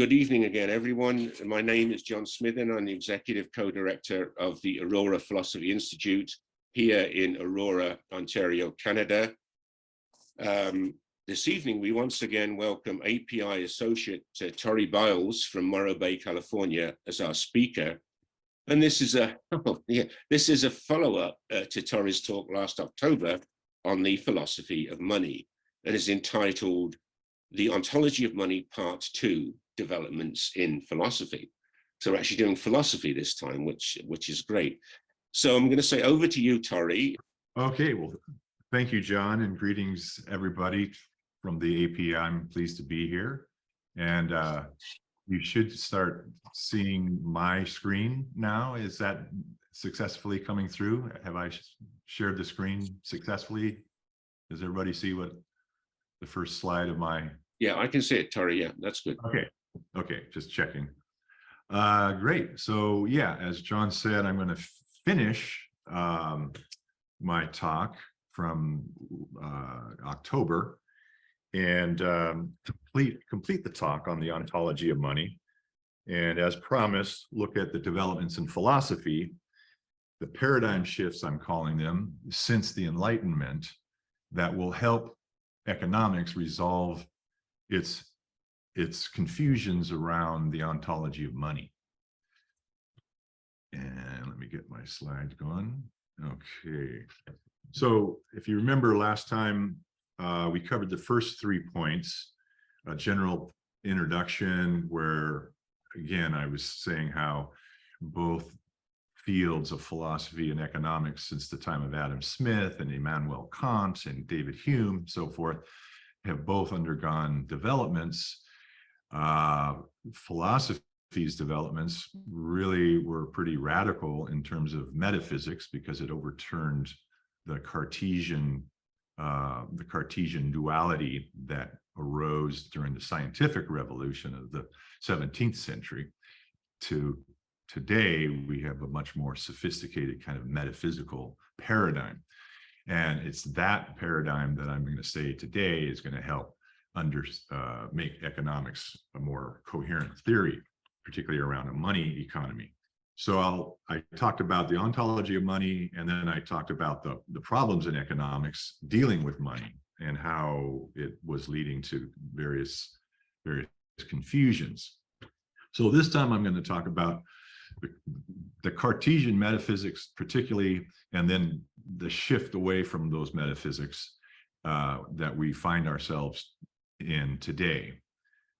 Good evening again, everyone. My name is John Smith, and I'm the Executive Co-Director of the Aurora Philosophy Institute here in Aurora, Ontario, Canada. This evening, we once again welcome API Associate Tory Byles from Morro Bay, California, as our speaker. And this is a follow-up to Tory's talk last October on the philosophy of money, and is entitled The Ontology of Money, Part 2, Developments in Philosophy. So we're actually doing philosophy this time, which is great. So I'm going to say over to you, Tory. Okay, well, thank you, John, and greetings, everybody from the API. I'm pleased to be here. And you should start seeing my screen now. Is that successfully coming through? Have I shared the screen successfully? Does everybody see what the first slide of my... Yeah, I can see it, Tory. Yeah, that's good. Okay, just checking. Great. So yeah, as John said, I'm going to finish my talk from October and complete the talk on the ontology of money. And as promised, look at the developments in philosophy, the paradigm shifts, I'm calling them, since the Enlightenment, that will help economics resolve its confusions around the ontology of money. And let me get my slides going. Okay. So if you remember last time, we covered the first 3 points, a general introduction where, again, I was saying how both fields of philosophy and economics since the time of Adam Smith and Immanuel Kant and David Hume, so forth, have both undergone developments. Philosophy's developments really were pretty radical in terms of metaphysics because it overturned the Cartesian duality that arose during the scientific revolution of the 17th century. To today, we have a much more sophisticated kind of metaphysical paradigm. And it's that paradigm that I'm going to say today is going to help make economics a more coherent theory, particularly around a money economy. So I talked about the ontology of money, and then I talked about the problems in economics dealing with money and how it was leading to various confusions. So this time I'm going to talk about the Cartesian metaphysics particularly, and then the shift away from those metaphysics that we find ourselves in today,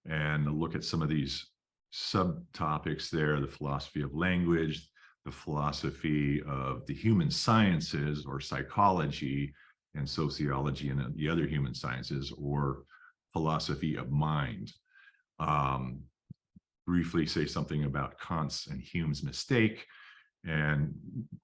and look at some of these subtopics there: the philosophy of language, the philosophy of the human sciences or psychology and sociology and the other human sciences, or philosophy of mind. Briefly say something about Kant's and Hume's mistake, and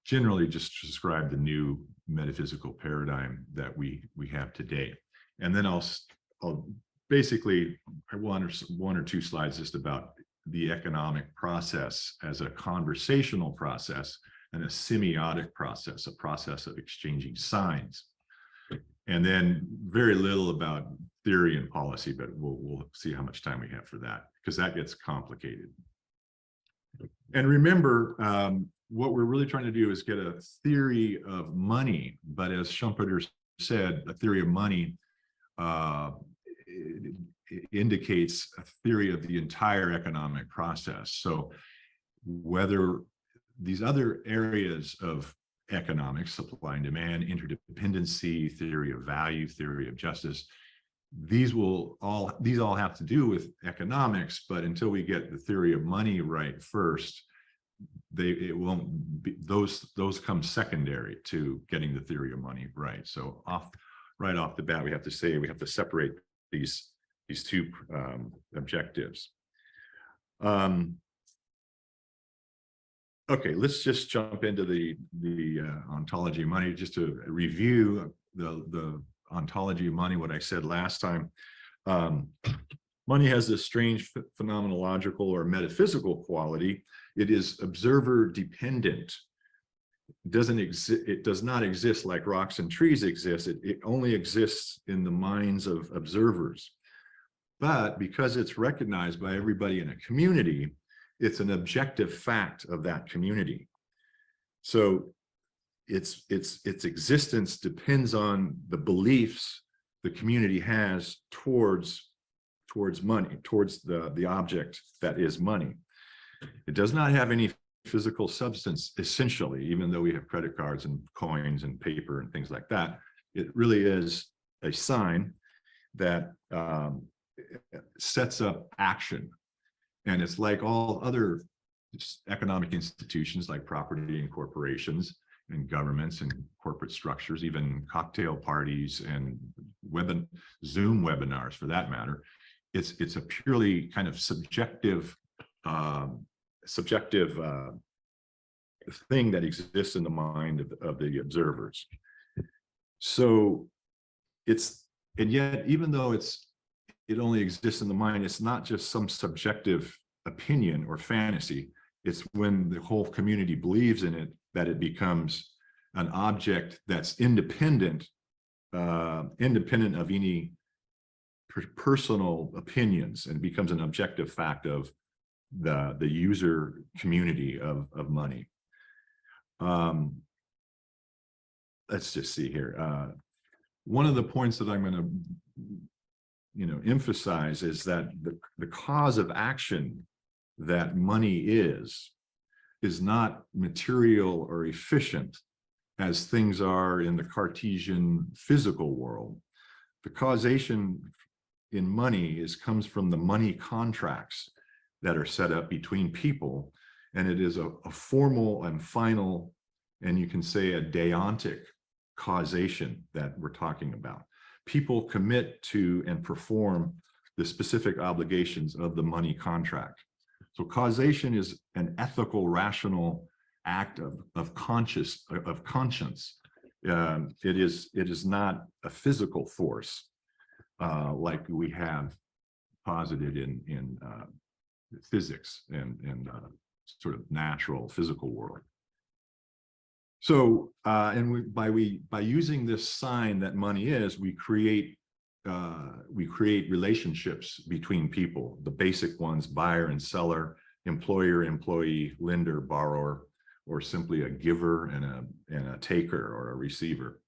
generally just describe the new metaphysical paradigm that we have today. And then I'll basically, I want one or two slides just about the economic process as a conversational process and a semiotic process, a process of exchanging signs. And then very little about theory and policy, but we'll see how much time we have for that, because that gets complicated. And remember, what we're really trying to do is get a theory of money, but as Schumpeter said, a theory of money it indicates a theory of the entire economic process. So whether these other areas of economics, supply and demand, interdependency, theory of value, theory of justice, these all have to do with economics, but until we get the theory of money right first, it won't be, those come secondary to getting the theory of money right. So right off the bat, we have to separate these two objectives. Okay, let's just jump into the ontology of money, just to review the ontology of money, what I said last time. Money has this strange phenomenological or metaphysical quality. It is observer dependent. It does not exist like rocks and trees exist. It only exists in the minds of observers. But because it's recognized by everybody in a community, it's an objective fact of that community. So its existence depends on the beliefs the community has towards money, towards the object that is money. It does not have any physical substance, essentially, even though we have credit cards and coins and paper and things like that. It really is a sign that sets up action. And it's like all other economic institutions, like property and corporations and governments and corporate structures, even cocktail parties and Zoom webinars for that matter. It's a purely kind of subjective thing that exists in the mind of the observers. So and yet, even though it only exists in the mind, it's not just some subjective opinion or fantasy. It's when the whole community believes in it that it becomes an object that's independent of any personal opinions, and becomes an objective fact of the user community of money. Let's just see here. One of the points that I'm going to emphasize is that the cause of action that money is not material or efficient as things are in the Cartesian physical world. The causation in money comes from the money contracts that are set up between people, and it is a formal and final, and you can say a deontic causation that we're talking about. People commit to and perform the specific obligations of the money contract. So causation is an ethical, rational act of conscience. It is not a physical force like we have posited in physics and sort of natural physical world. So, by using this sign that money is, we create relationships between people. The basic ones: buyer and seller, employer, employee, lender, borrower, or simply a giver and a taker or a receiver.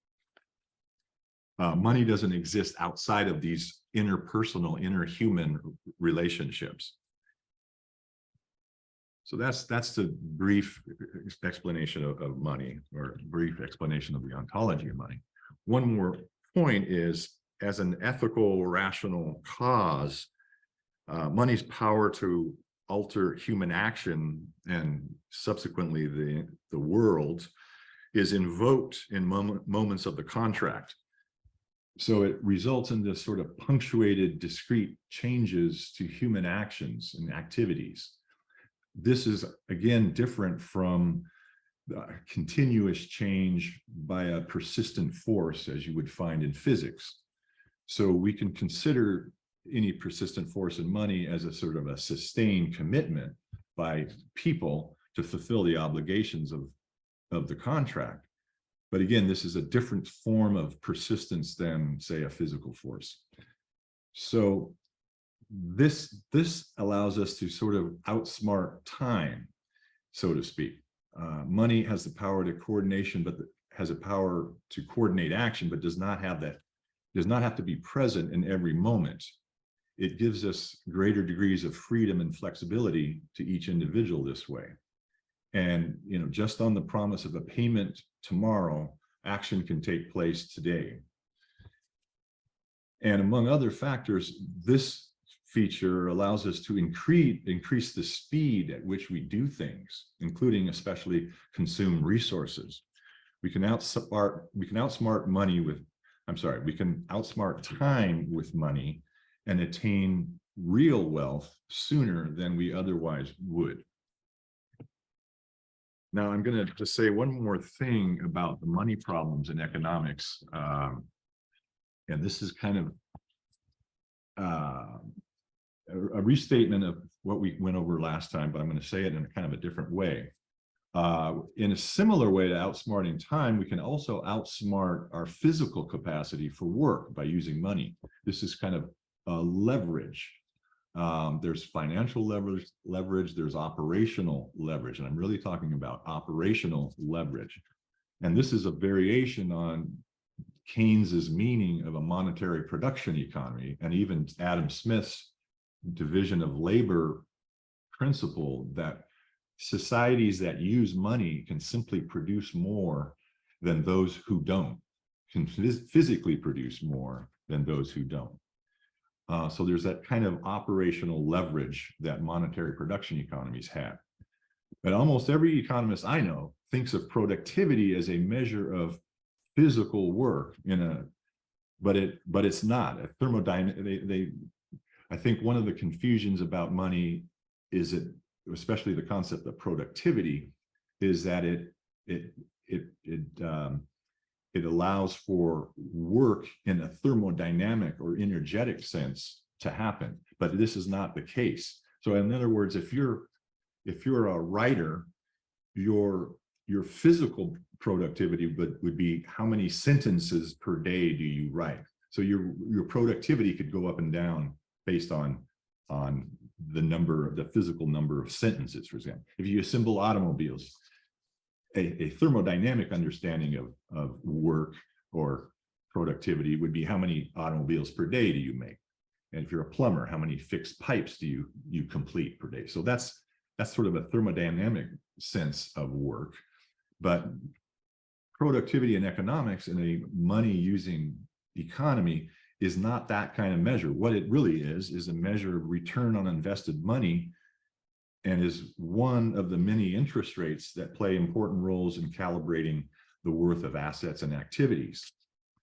Money doesn't exist outside of these interpersonal, interhuman relationships. So that's the brief explanation of money, or brief explanation of the ontology of money. One more point is, as an ethical, rational cause, money's power to alter human action and subsequently the world is invoked in moments of the contract. So it results in this sort of punctuated, discrete changes to human actions and activities. This is, again, different from the continuous change by a persistent force, as you would find in physics. So we can consider any persistent force in money as a sort of a sustained commitment by people to fulfill the obligations of the contract. But again, this is a different form of persistence than, say, a physical force. So this allows us to sort of outsmart time, so to speak. Money has the power to coordination, but has a power to coordinate action, but does not have to be present in every moment. It gives us greater degrees of freedom and flexibility to each individual this way. And just on the promise of a payment tomorrow, action can take place today. And among other factors, this feature allows us to increase the speed at which we do things, including especially consume resources. We can outsmart time with money and attain real wealth sooner than we otherwise would. Now, I'm going to just say one more thing about the money problems in economics. And this is kind of a restatement of what we went over last time, but I'm going to say it in kind of a different way. In a similar way to outsmarting time, we can also outsmart our physical capacity for work by using money. This is kind of leverage. There's financial leverage, there's operational leverage, and I'm really talking about operational leverage. And this is a variation on Keynes's meaning of a monetary production economy, and even Adam Smith's division of labor principle that societies that use money can simply produce more than those who don't, can physically produce more than those who don't. So there's that kind of operational leverage that monetary production economies have. But almost every economist I know thinks of productivity as a measure of physical work but it's not a thermodynamic. I think one of the confusions about money is that, especially the concept of productivity, is that it allows for work in a thermodynamic or energetic sense to happen, but this is not the case. So in other words, if you're a writer, your physical productivity would be how many sentences per day do you write. So your productivity could go up and down based on the physical number of sentences. For example, if you assemble automobiles, a thermodynamic understanding of work or productivity would be how many automobiles per day do you make, and if you're a plumber, how many fixed pipes do you complete per day. So that's sort of a thermodynamic sense of work. But productivity in economics in a money using economy is not that kind of measure. What it really is a measure of return on invested money, and is one of the many interest rates that play important roles in calibrating the worth of assets and activities,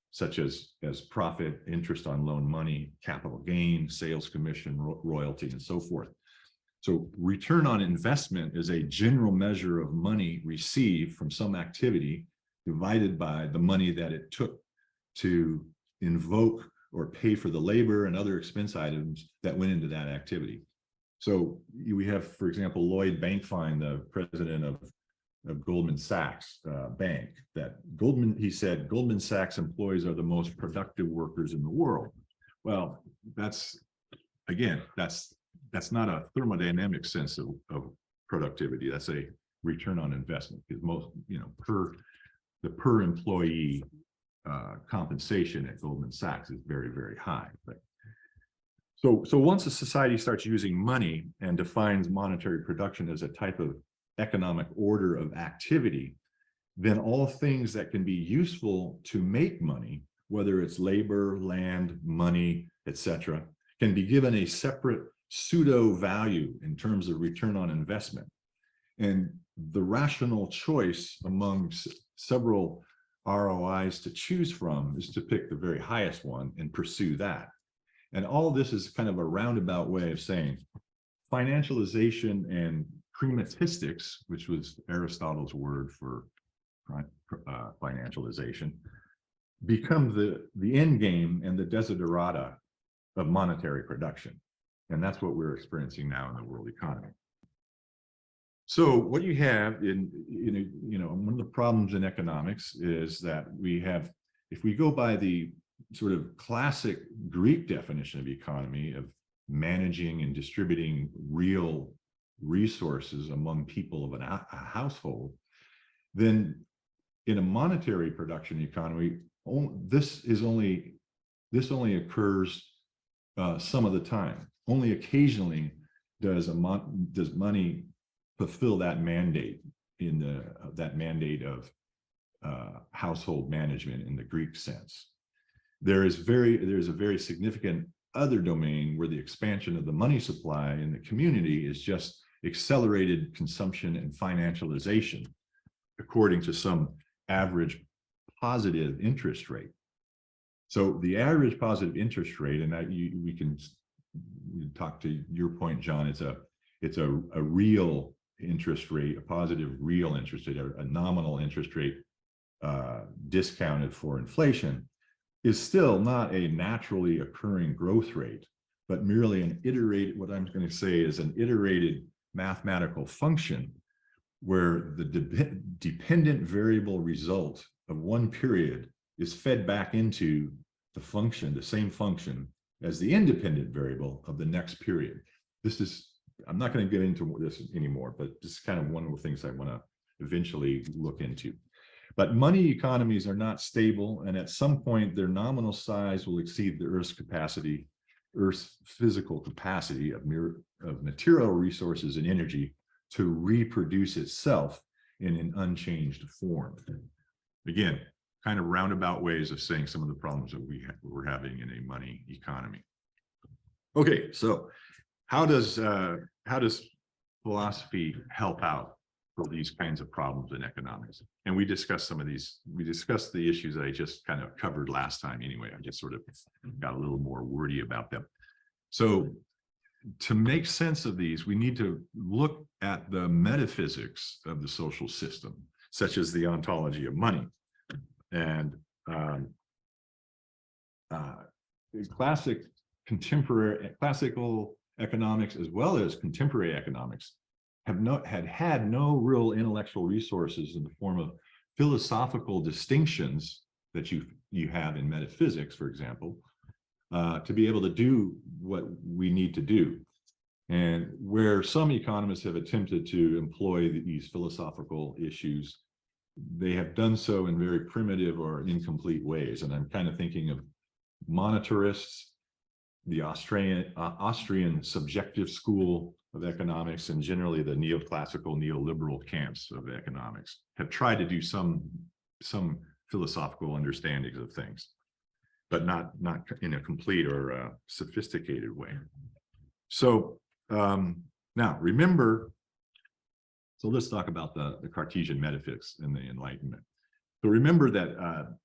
such as profit, interest on loan money, capital gain, sales commission, royalty, and so forth. So return on investment is a general measure of money received from some activity divided by the money that it took to invoke or pay for the labor and other expense items that went into that activity. So we have, for example, Lloyd Bankfine, the president of Goldman Sachs Bank, he said Goldman Sachs employees are the most productive workers in the world. Well, that's not a thermodynamic sense of productivity. That's a return on investment, because most, per employee compensation at Goldman Sachs is very, very high. But so once a society starts using money and defines monetary production as a type of economic order of activity, then all things that can be useful to make money, whether it's labor, land, money, etc., can be given a separate pseudo value in terms of return on investment. And the rational choice among several ROIs to choose from is to pick the very highest one and pursue that. And all this is kind of a roundabout way of saying financialization and prematistics, which was Aristotle's word for financialization, become the end game and the desiderata of monetary production. And that's what we're experiencing now in the world economy. So what you have one of the problems in economics is that we have, if we go by the sort of classic Greek definition of economy, of managing and distributing real resources among people of a household, then in a monetary production economy, this only occurs some of the time. Only occasionally does money fulfill that mandate of household management in the Greek sense. There's a very significant other domain where the expansion of the money supply in the community is just accelerated consumption and financialization, according to some average positive interest rate. So the average positive interest rate, and we can talk to your point, John, it's a real interest rate, a positive real interest rate, a nominal interest rate discounted for inflation, is still not a naturally occurring growth rate, but merely an iterated, what I'm going to say is an iterated mathematical function where the dependent variable result of one period is fed back into the function, the same function, as the independent variable of the next period. This is, I'm not going to get into this anymore, but this is kind of one of the things I want to eventually look into. But money economies are not stable, and at some point their nominal size will exceed the Earth's capacity, Earth's physical capacity of material resources and energy to reproduce itself in an unchanged form. Again, kind of roundabout ways of saying some of the problems that we're having in a money economy. Okay, so how does philosophy help out for these kinds of problems in economics? And we discussed some of these. We discussed the issues that I just kind of covered last time anyway. I just sort of got a little more wordy about them. So to make sense of these, we need to look at the metaphysics of the social system, such as the ontology of money. And classical economics, as well as contemporary economics, had no real intellectual resources in the form of philosophical distinctions that you have in metaphysics, for example, to be able to do what we need to do. And where some economists have attempted to employ these philosophical issues, they have done so in very primitive or incomplete ways. And I'm kind of thinking of monetarists, the Austrian subjective school of economics, and generally the neoclassical, neoliberal camps of economics have tried to do some philosophical understandings of things, but not in a complete or sophisticated way. So now remember, so let's talk about the Cartesian metaphysics and the Enlightenment. So remember that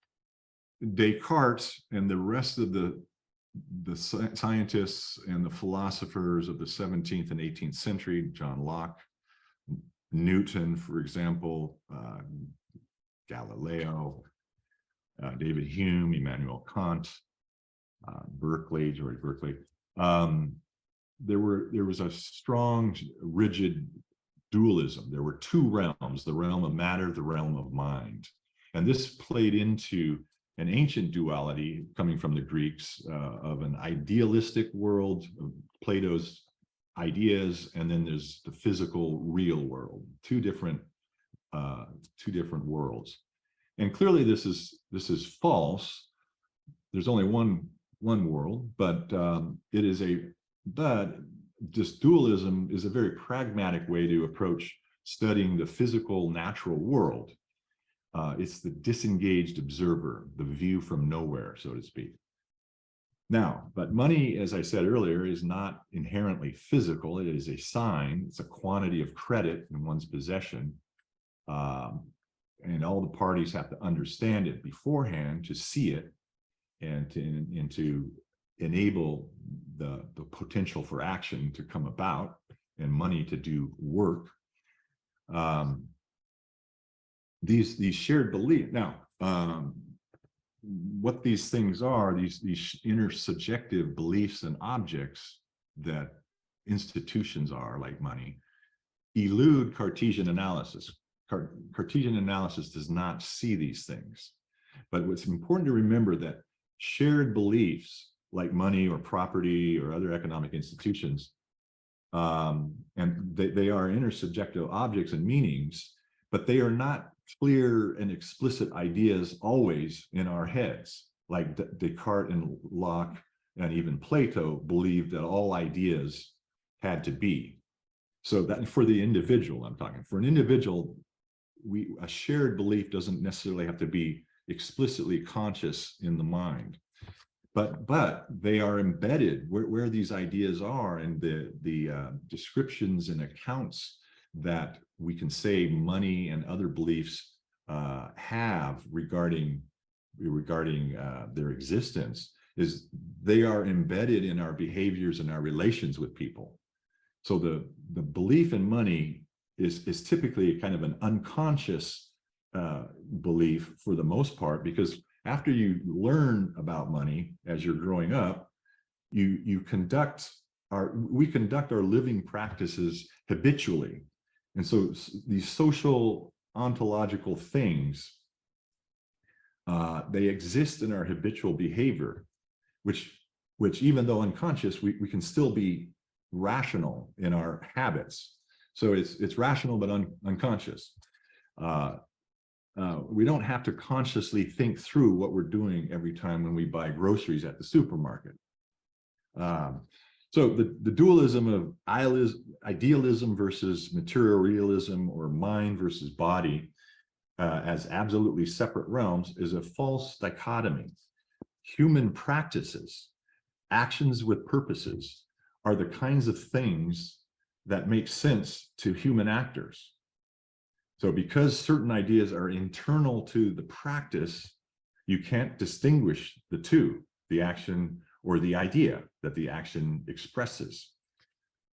Descartes and the rest of the scientists and the philosophers of the 17th and 18th century, John Locke, Newton, for example, Galileo, David Hume, Immanuel Kant, George Berkeley, there was a strong, rigid dualism. There were two realms, the realm of matter, the realm of mind. And this played into an ancient duality coming from the Greeks of an idealistic world, of Plato's ideas, and then there's the physical, real world, two different worlds. And clearly this is false. There's only one world, but this dualism is a very pragmatic way to approach studying the physical, natural world. It's the disengaged observer, the view from nowhere, so to speak. Now, but money, as I said earlier, is not inherently physical. It is a sign. It's a quantity of credit in one's possession. And all the parties have to understand it beforehand to see it and to enable the potential for action to come about and money to do work. These shared beliefs. Now, what these things are, these intersubjective beliefs and objects that institutions are, like money, elude Cartesian analysis. Cartesian analysis does not see these things. But what's important to remember that shared beliefs like money or property or other economic institutions, and they are intersubjective objects and meanings, but they are not clear and explicit ideas always in our heads. Like Descartes and Locke and even Plato believed that all ideas had to be. So that for the individual, I'm talking, for an individual, a shared belief doesn't necessarily have to be explicitly conscious in the mind, but they are embedded where these ideas are, and the descriptions and accounts that we can say money and other beliefs have regarding their existence, is they are embedded in our behaviors and our relations with people. So the belief in money is typically kind of an unconscious belief for the most part, because after you learn about money as you're growing up, we conduct our living practices habitually. And so these social ontological things, they exist in our habitual behavior, which which even though unconscious, we can still be rational in our habits. So it's rational but unconscious. We don't have to consciously think through what we're doing every time when we buy groceries at the supermarket. So the dualism of idealism versus material realism, or mind versus body, as absolutely separate realms, is a false dichotomy. Human practices, actions with purposes, are the kinds of things that make sense to human actors. So because certain ideas are internal to the practice, you can't distinguish the two, the action or the idea that the action expresses.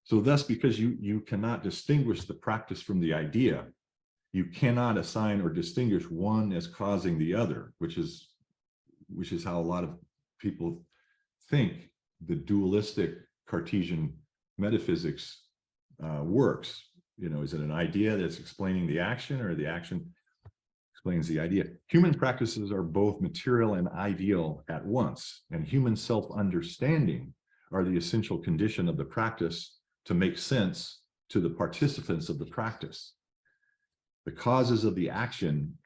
So thus, because you cannot distinguish the practice from the idea, you cannot assign or distinguish one as causing the other, which is how a lot of people think the dualistic Cartesian metaphysics works. You know, is it an idea that's explaining the action, or the action explains the idea? Human practices are both material and ideal at once, and human self-understanding are the essential condition of the practice to make sense to the participants of the practice. The causes of the action,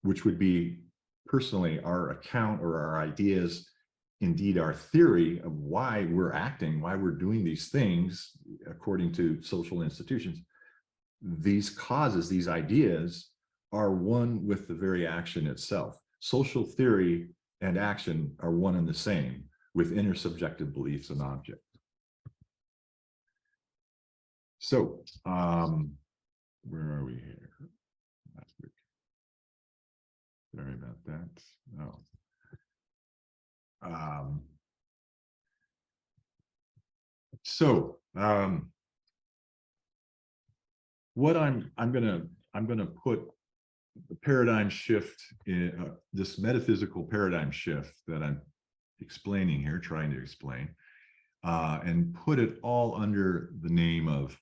which would be personally our account or our ideas, indeed our theory of why we're acting, why we're doing these things according to social institutions, these causes, these ideas, are one with the very action itself. Social theory and action are one and the same with intersubjective beliefs and objects. So, where are we here? Sorry about that. Oh. What I'm gonna put the paradigm shift in this metaphysical paradigm shift that I'm explaining here, trying to explain, and put it all under the name of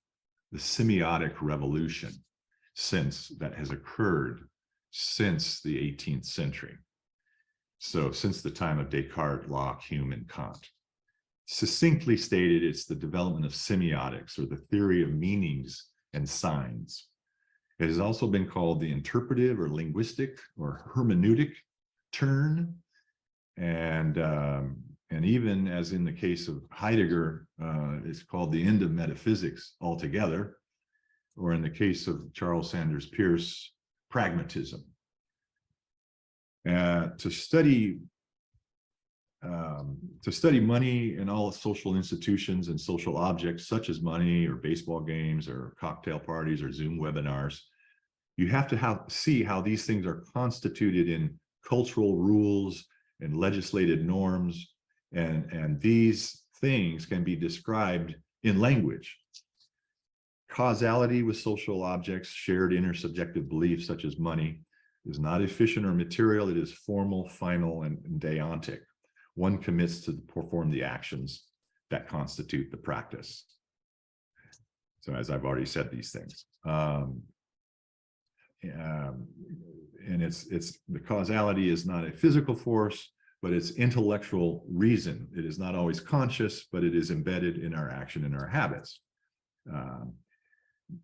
the semiotic revolution that has occurred since the 18th century. So since the time of Descartes, Locke, Hume, and Kant. Succinctly stated, it's the development of semiotics, or the theory of meanings and signs. It has also been called the interpretive or linguistic or hermeneutic turn. And even as in the case of Heidegger, it's called the end of metaphysics altogether, or in the case of Charles Sanders Peirce, pragmatism. To study money and all social institutions and social objects such as money or baseball games or cocktail parties or Zoom webinars, you have to see how these things are constituted in cultural rules and legislated norms, and these things can be described in language. Causality with social objects, shared intersubjective beliefs such as money, is not efficient or material. It is formal, final, and deontic. One commits to perform the actions that constitute the practice. So as I've already said these things. And it's the causality is not a physical force, but it's intellectual reason. It is not always conscious, but it is embedded in our action and our habits.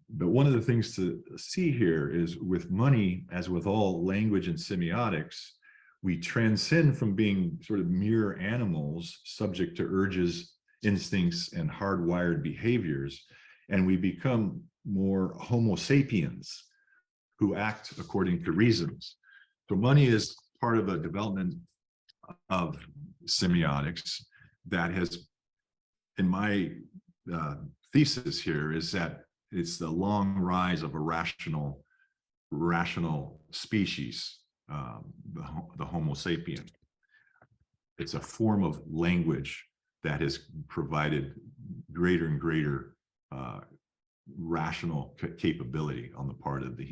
But one of the things to see here is with money, as with all language and semiotics, we transcend from being sort of mere animals subject to urges, instincts, and hardwired behaviors, and we become more Homo sapiens who act according to reasons. So money is part of a development of semiotics that has, in my thesis here, is that it's the long rise of a rational species, the Homo sapien. It's a form of language that has provided greater and greater rational capability on the part of the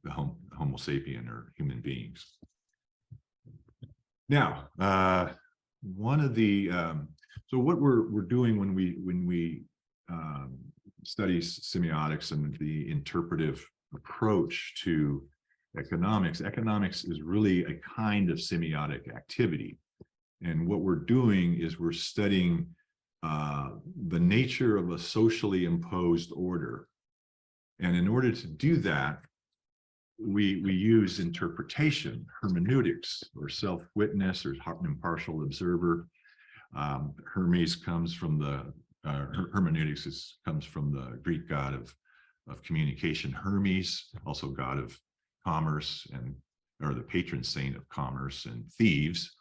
Homo sapien, or human beings. Now, one of the so what we're doing when we study semiotics and the interpretive approach to economics is really a kind of semiotic activity. And what we're doing is we're studying the nature of a socially imposed order. And in order to do that, we use interpretation, hermeneutics, or self-witness, or impartial observer. Hermes comes from the hermeneutics comes from the Greek god of communication, Hermes, also god of commerce, and or the patron saint of commerce and thieves.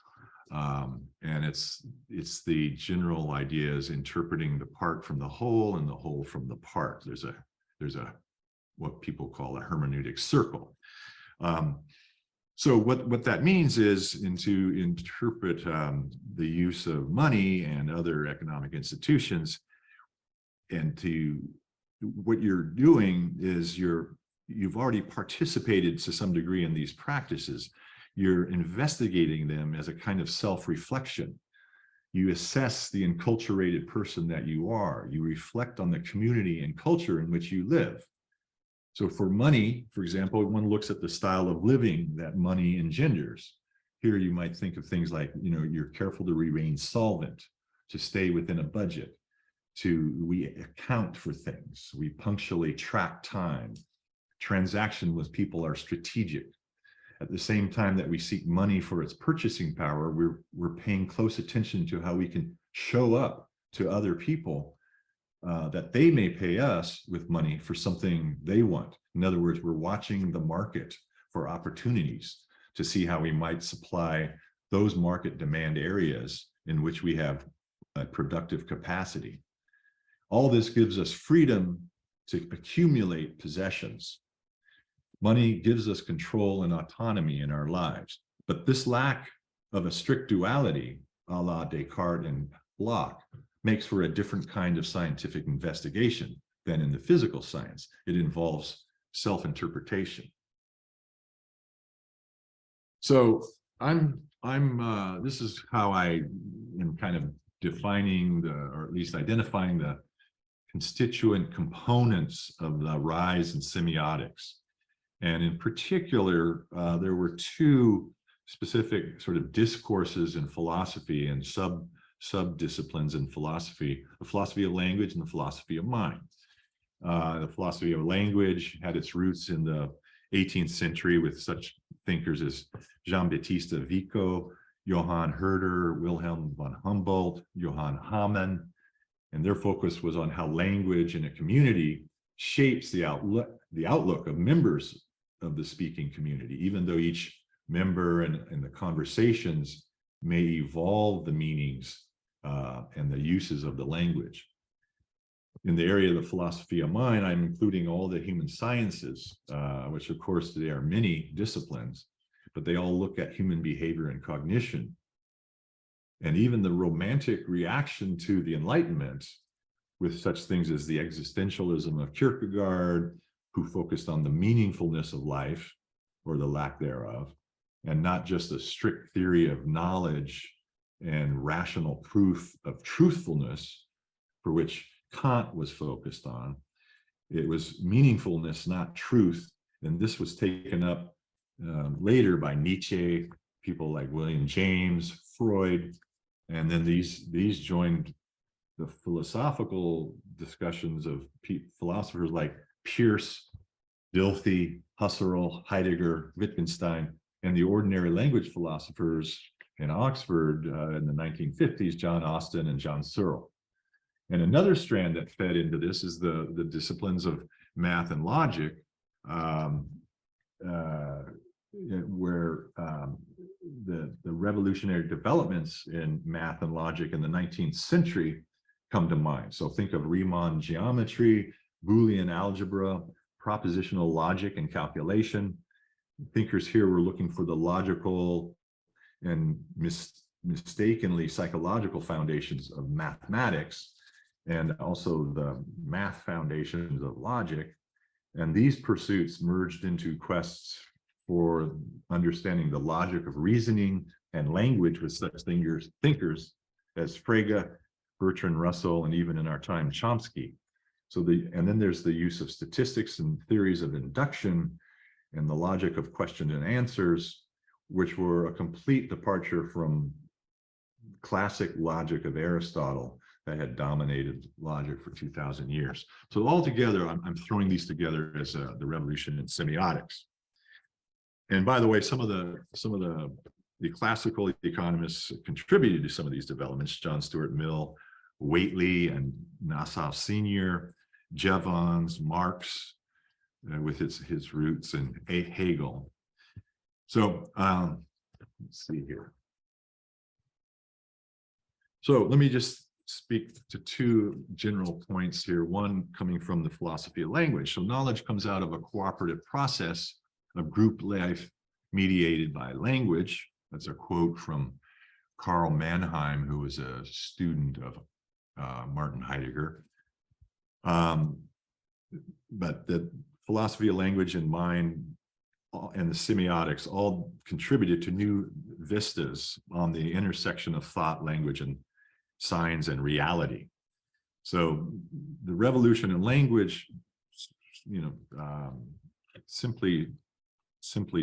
And it's the general idea is interpreting the part from the whole and the whole from the part. There's a what people call a hermeneutic circle. So what that means is to interpret the use of money and other economic institutions, and what you're doing is you've already participated to some degree in these practices. You're investigating them as a kind of self-reflection. You assess the enculturated person that you are. You reflect on the community and culture in which you live. So for money, for example, one looks at the style of living that money engenders. Here you might think of things like, you're careful to remain solvent, to stay within a budget, we account for things, we punctually track time. Transaction with people are strategic. At the same time that we seek money for its purchasing power, we're paying close attention to how we can show up to other people that they may pay us with money for something they want. In other words, we're watching the market for opportunities to see how we might supply those market demand areas in which we have a productive capacity. All this gives us freedom to accumulate possessions. Money gives us control and autonomy in our lives. But this lack of a strict duality, a la Descartes and Locke, makes for a different kind of scientific investigation than in the physical science. It involves self-interpretation. So this is how I am kind of defining or at least identifying the constituent components of the rise in semiotics. And in particular, there were two specific sort of discourses in philosophy and sub-disciplines in philosophy, the philosophy of language and the philosophy of mind. The philosophy of language had its roots in the 18th century with such thinkers as Jean-Baptiste Vico, Johann Herder, Wilhelm von Humboldt, Johann Hamann, and their focus was on how language in a community shapes the outlook of members of the speaking community, even though each member and the conversations may evolve the meanings and the uses of the language. In the area of the philosophy of mind, I'm including all the human sciences, which of course today are many disciplines, but they all look at human behavior and cognition. And even the romantic reaction to the Enlightenment with such things as the existentialism of Kierkegaard, who focused on the meaningfulness of life or the lack thereof, and not just a strict theory of knowledge and rational proof of truthfulness, for which Kant was focused on. It was meaningfulness, not truth. And this was taken up later by Nietzsche, people like William James, Freud, and then these joined the philosophical discussions of philosophers like Peirce, Dilthey, Husserl, Heidegger, Wittgenstein, and the ordinary language philosophers in Oxford in the 1950s, John Austin and John Searle. And another strand that fed into this is the disciplines of math and logic, where the revolutionary developments in math and logic in the 19th century come to mind. So think of Riemann geometry, Boolean algebra, propositional logic and calculation. Thinkers here were looking for the logical and mistakenly psychological foundations of mathematics, and also the math foundations of logic. And these pursuits merged into quests for understanding the logic of reasoning and language with such thinkers as Frege, Bertrand Russell, and even in our time, Chomsky. And then there's the use of statistics and theories of induction and the logic of question and answers, which were a complete departure from classic logic of Aristotle that had dominated logic for 2,000 years. So altogether, I'm throwing these together as the revolution in semiotics. And by the way, some of the classical economists contributed to some of these developments: John Stuart Mill, Whately, and Nassau Sr., Jevons, Marx, with his roots, and Hegel. So let's see here. So let me just speak to two general points here, one coming from the philosophy of language. So knowledge comes out of a cooperative process of group life mediated by language. That's a quote from Karl Mannheim, who was a student of Martin Heidegger. But the philosophy of language and mind and the semiotics all contributed to new vistas on the intersection of thought, language, and science and reality. So the revolution in language, simply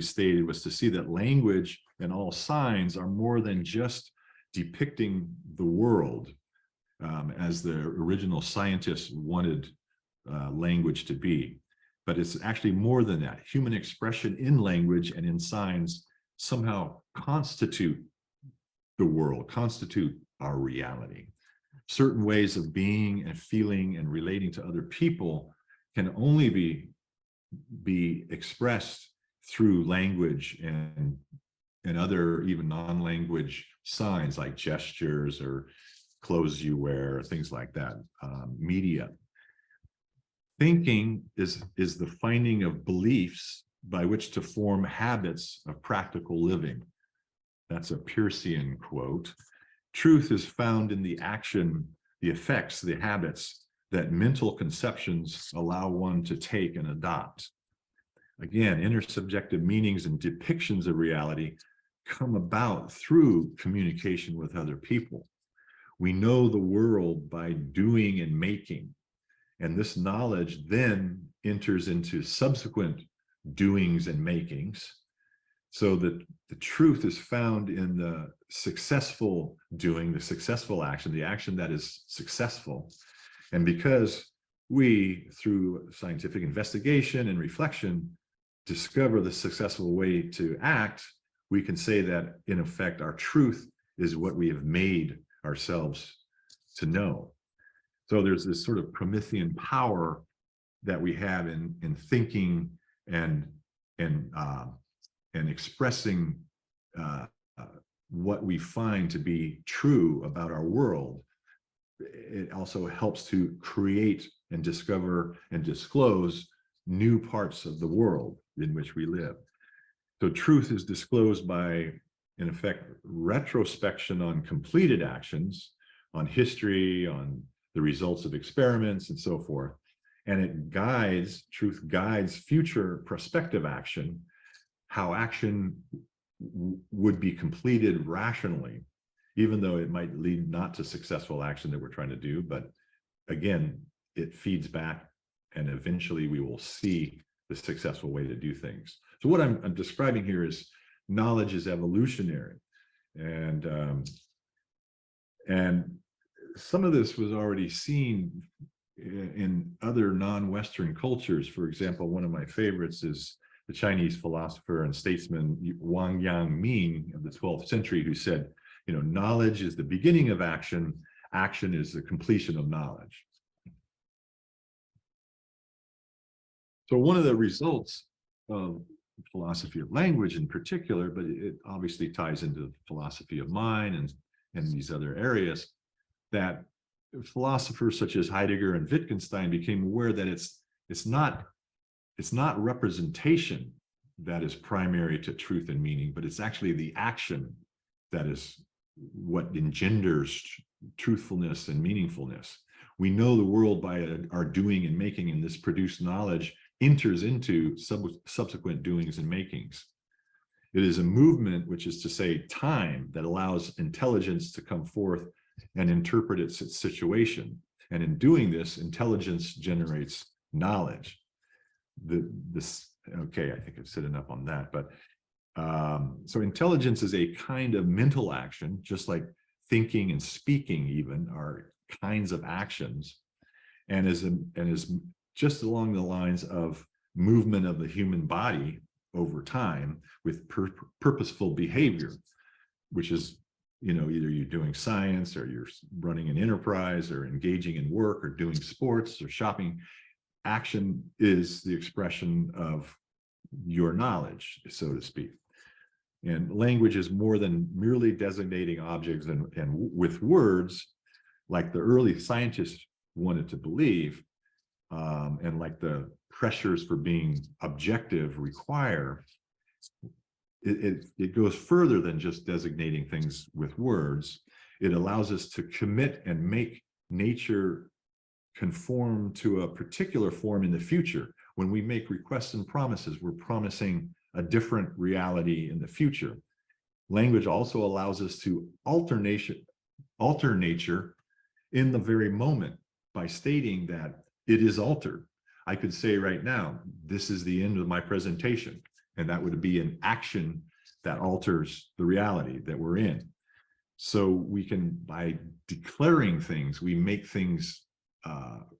stated, was to see that language and all signs are more than just depicting the world as the original scientists wanted language to be. But it's actually more than that. Human expression in language and in signs somehow constitute the world, constitute our reality. Certain ways of being and feeling and relating to other people can only be expressed through language and other even non-language signs like gestures or clothes you wear, things like that, media. Thinking is the finding of beliefs by which to form habits of practical living. That's a Peircean quote. Truth is found in the action, the effects, the habits that mental conceptions allow one to take and adopt. Again, intersubjective meanings and depictions of reality come about through communication with other people. We know the world by doing and making, and this knowledge then enters into subsequent doings and makings, so that the truth is found in the successful doing, the successful action, the action that is successful. And because we, through scientific investigation and reflection, discover the successful way to act, we can say that, in effect, our truth is what we have made ourselves to know. So there's this sort of Promethean power that we have in thinking and expressing what we find to be true about our world. It also helps to create and discover and disclose new parts of the world in which we live. So truth is disclosed by, in effect, retrospection on completed actions, on history, on the results of experiments, and so forth. And truth guides future prospective action, how action would be completed rationally, even though it might lead not to successful action that we're trying to do. But again, it feeds back, and eventually we will see the successful way to do things. So what I'm describing here is knowledge is evolutionary. And some of this was already seen in other non-Western cultures. For example, one of my favorites is the Chinese philosopher and statesman Wang Yang of the 12th century, who said, knowledge is the beginning of action, action is the completion of knowledge. So one of the results of philosophy of language in particular, but it obviously ties into philosophy of mind and these other areas, that philosophers such as Heidegger and Wittgenstein became aware that it's not representation that is primary to truth and meaning, but it's actually the action that is what engenders truthfulness and meaningfulness. We know the world by our doing and making, and this produced knowledge enters into subsequent doings and makings. It is a movement, which is to say time, that allows intelligence to come forth and interpret its situation. And in doing this, intelligence generates knowledge. Okay, I think I've said enough on that. But so intelligence is a kind of mental action, just like thinking and speaking even are kinds of actions, and is just along the lines of movement of the human body over time with purposeful behavior, which is, either you're doing science or you're running an enterprise or engaging in work or doing sports or shopping. Action is the expression of your knowledge, so to speak. And language is more than merely designating objects and with words, like the early scientists wanted to believe, and like the pressures for being objective require. It goes further than just designating things with words. It allows us to commit and make nature conform to a particular form in the future. When we make requests and promises, we're promising a different reality in the future. Language also allows us to alter nature in the very moment by stating that it is altered. I could say right now, this is the end of my presentation, and that would be an action that alters the reality that we're in. So we can, by declaring things, we make things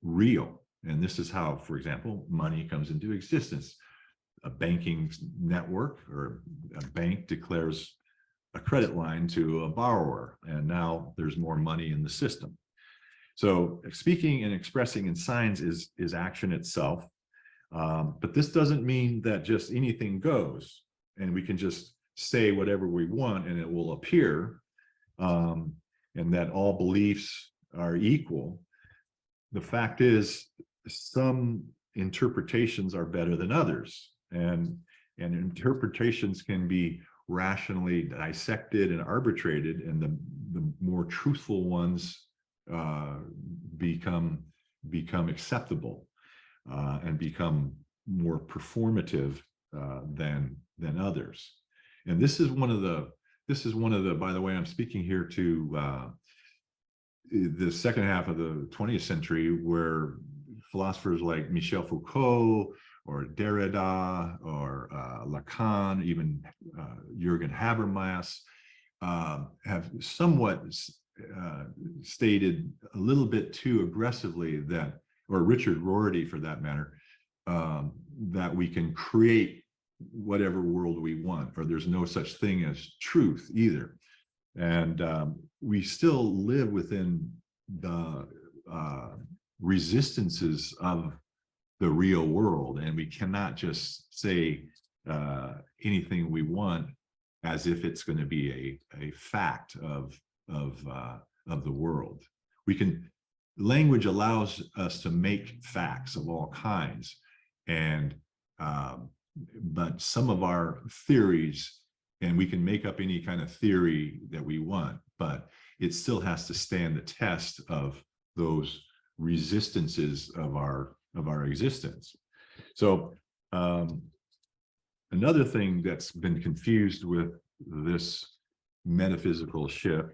real. And this is how, for example, money comes into existence. A banking network or a bank declares a credit line to a borrower, and now there's more money in the system. So speaking and expressing in signs is action itself. But this doesn't mean that just anything goes and we can just say whatever we want and it will appear, and that all beliefs are equal. The fact is, some interpretations are better than others, and interpretations can be rationally dissected and arbitrated, and the more truthful ones become acceptable and become more performative than others. And this is one of the, by the way, I'm speaking here to the second half of the 20th century, where philosophers like Michel Foucault or Derrida or Lacan, even Jürgen Habermas, have somewhat stated a little bit too aggressively that, or Richard Rorty for that matter, that we can create whatever world we want, or there's no such thing as truth either. And we still live within the resistances of the real world, and we cannot just say anything we want as if it's going to be a fact of the world. Language allows us to make facts of all kinds, and but some of our theories, and we can make up any kind of theory that we want, but it still has to stand the test of those resistances of our existence. So another thing that's been confused with this metaphysical shift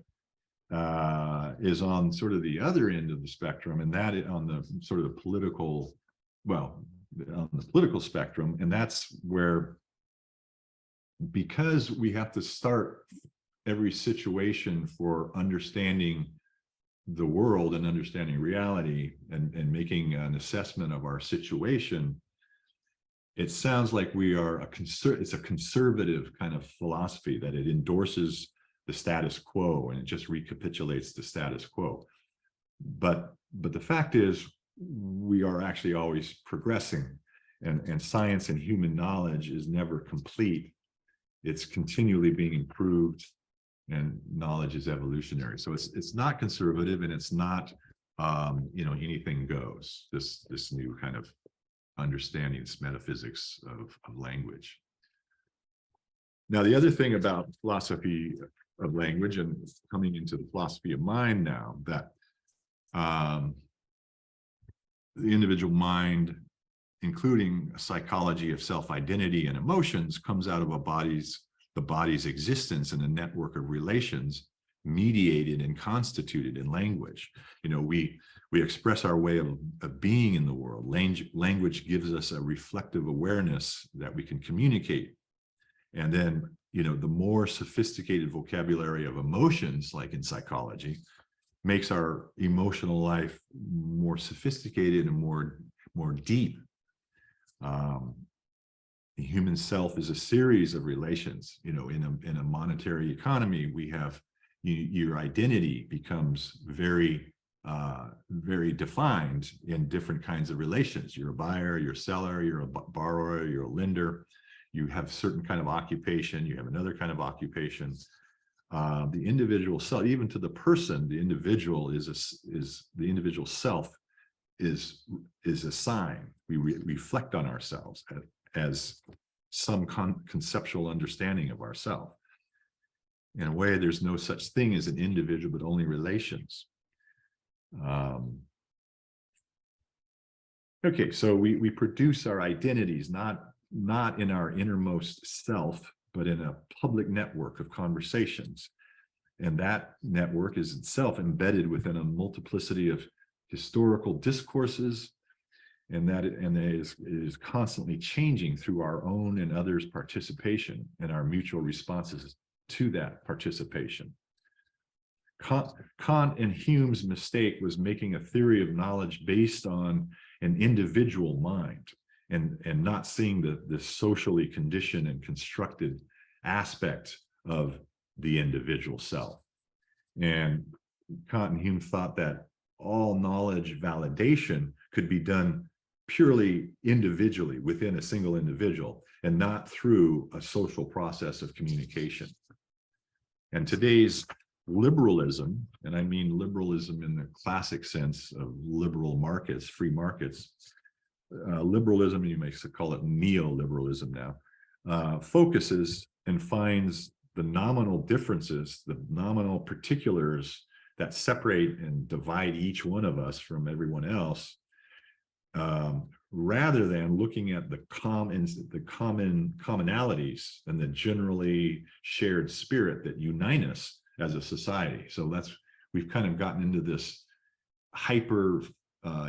is on sort of the other end of the spectrum, and that on the sort of political, on the political spectrum, and that's where, because we have to start every situation for understanding the world and understanding reality and making an assessment of our situation, it sounds like we are it's a conservative kind of philosophy, that it endorses the status quo and it just recapitulates the status quo. But the fact is, we are actually always progressing, and science and human knowledge is never complete. It's continually being improved, and knowledge is evolutionary. So it's not conservative, and it's not anything goes. This new kind of understanding, this metaphysics of language. Now, the other thing about philosophy of language, and coming into the philosophy of mind now, that the individual mind, including a psychology of self-identity and emotions, comes out of the body's existence in a network of relations mediated and constituted in language. We express our way of being in the world. Language gives us a reflective awareness that we can communicate. And then, the more sophisticated vocabulary of emotions, like in psychology, makes our emotional life more sophisticated and more deep. The human self is a series of relations. In a monetary economy, we have your identity becomes very defined in different kinds of relations. You're a buyer, you're a seller, you're a borrower, you're a lender. You have certain kind of occupation, you have another kind of occupation. The individual self, even to the person, the individual the individual self is a sign. We reflect on ourselves as some conceptual understanding of ourselves. In a way, there's no such thing as an individual, but only relations. Okay, so we produce our identities not in our innermost self, but in a public network of conversations. And that network is itself embedded within a multiplicity of historical discourses, and it is constantly changing through our own and others' participation and our mutual responses to that participation. Kant and Hume's mistake was making a theory of knowledge based on an individual mind and not seeing the socially conditioned and constructed aspect of the individual self. And Kant and Hume thought that all knowledge validation could be done purely individually within a single individual and not through a social process of communication. And today's liberalism, and I mean liberalism in the classic sense of liberal markets, free markets, liberalism, you may call it neoliberalism now, focuses and finds the nominal differences, the nominal particulars that separate and divide each one of us from everyone else, rather than looking at the commonalities and the generally shared spirit that unite us as a society. So we've kind of gotten into this hyper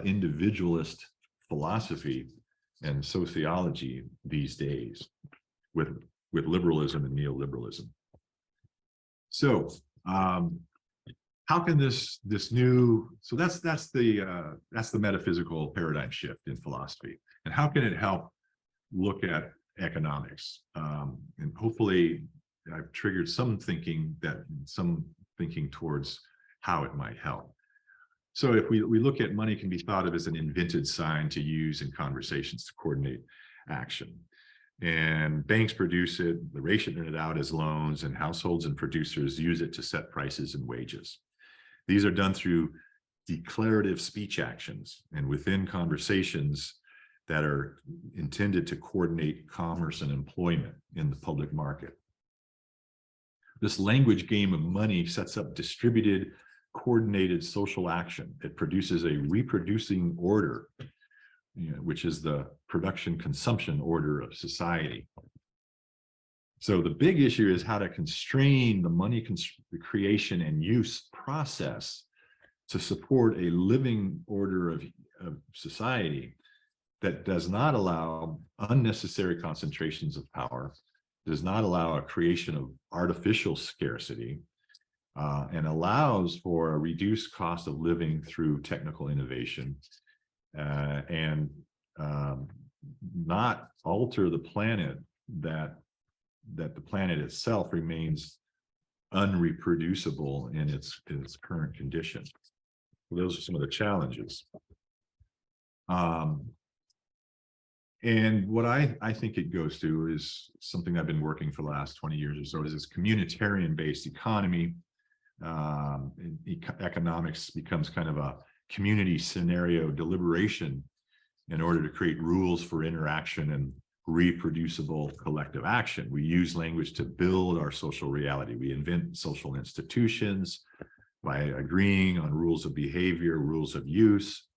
individualist philosophy and sociology these days with liberalism and neoliberalism. So how can this new, so that's the metaphysical paradigm shift in philosophy, and how can it help look at economics? And hopefully I've triggered some thinking towards how it might help. So if we look at money can be thought of as an invented sign to use in conversations to coordinate action. And banks produce it, they ration it out as loans, and households and producers use it to set prices and wages. These are done through declarative speech actions and within conversations that are intended to coordinate commerce and employment in the public market. This language game of money sets up distributed, coordinated social action. It produces a reproducing order, which is the production-consumption order of society. So the big issue is how to constrain the money creation and use process to support a living order of society that does not allow unnecessary concentrations of power, does not allow a creation of artificial scarcity, and allows for a reduced cost of living through technical innovation, and not alter the planet, that the planet itself remains unreproducible in its current condition. Those are some of the challenges. And what I think it goes to is something I've been working for the last 20 years or so, is this communitarian-based economy. Economics becomes kind of a community scenario deliberation in order to create rules for interaction and reproducible collective action. We use language to build our social reality. We invent social institutions by agreeing on rules of behavior, rules of use,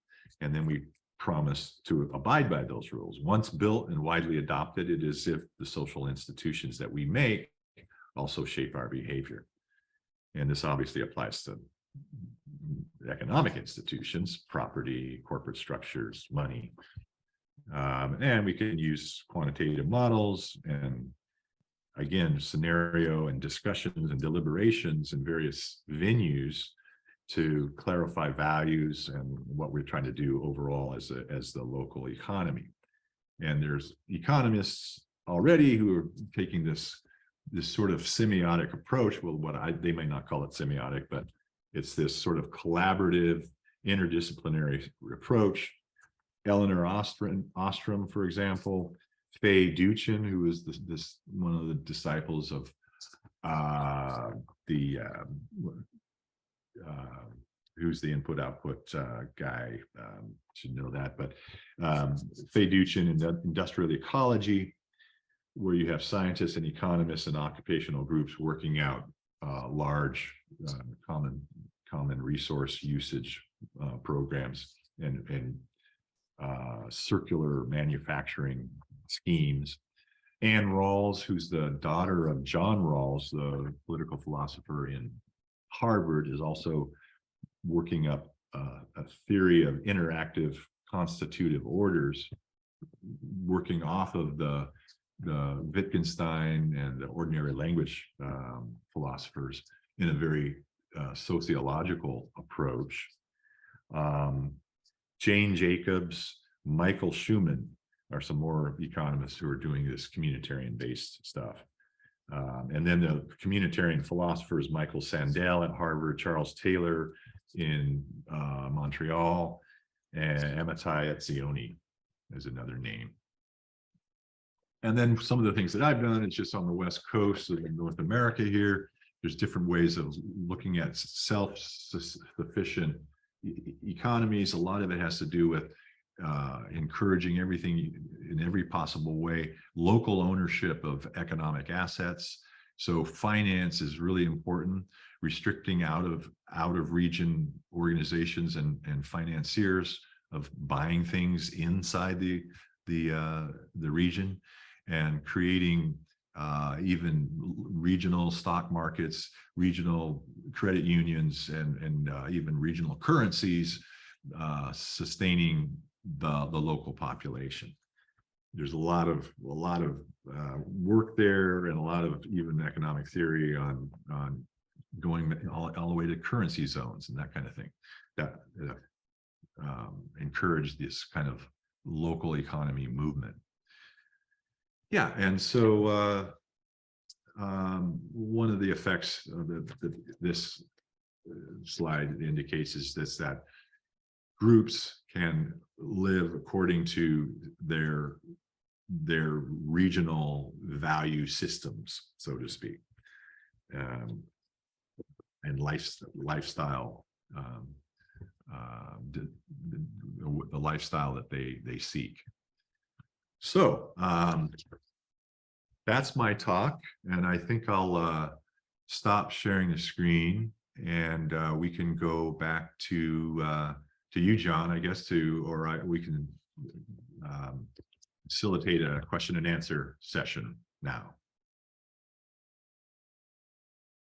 and then we promise to abide by those rules. Once built and widely adopted, it is as if the social institutions that we make also shape our behavior. And this obviously applies to economic institutions, property, corporate structures, money. And we can use quantitative models and again, scenario and discussions and deliberations in various venues to clarify values and what we're trying to do overall as the local economy. And there's economists already who are taking this sort of semiotic approach. Well, they might not call it semiotic, but it's this sort of collaborative, interdisciplinary approach. Eleanor Ostrom, for example, Faye Duchin, who is one of the disciples of who's the input-output guy, should know that, but Faye Duchin in industrial ecology, where you have scientists and economists and occupational groups working out large common resource usage programs and circular manufacturing schemes. Ann Rawls, who's the daughter of John Rawls, the political philosopher in Harvard, is also working up a theory of interactive constitutive orders, working off of the Wittgenstein and the ordinary language philosophers in a very sociological approach. Jane Jacobs, Michael Schumann are some more economists who are doing this communitarian-based stuff. And then the communitarian philosophers, Michael Sandel at Harvard, Charles Taylor in Montreal, and Amitai Etzioni is another name. And then some of the things that I've done, it's just on the West Coast of North America here. There's different ways of looking at self-sufficient economies. A lot of it has to do with encouraging everything in every possible way, local ownership of economic assets. So finance is really important, restricting out of region organizations and financiers of buying things inside the region, and creating even regional stock markets, regional credit unions, and even regional currencies, sustaining the local population. There's a lot of work there, and a lot of even economic theory on going all the way to currency zones and that kind of thing that encourage this kind of local economy movement. Yeah, and so one of the effects of this slide indicates is that groups can live according to their regional value systems, so to speak, and lifestyle, the lifestyle that they seek. So that's my talk, and I think I'll stop sharing the screen, and we can go back to you, John, I guess, we can facilitate a question and answer session now.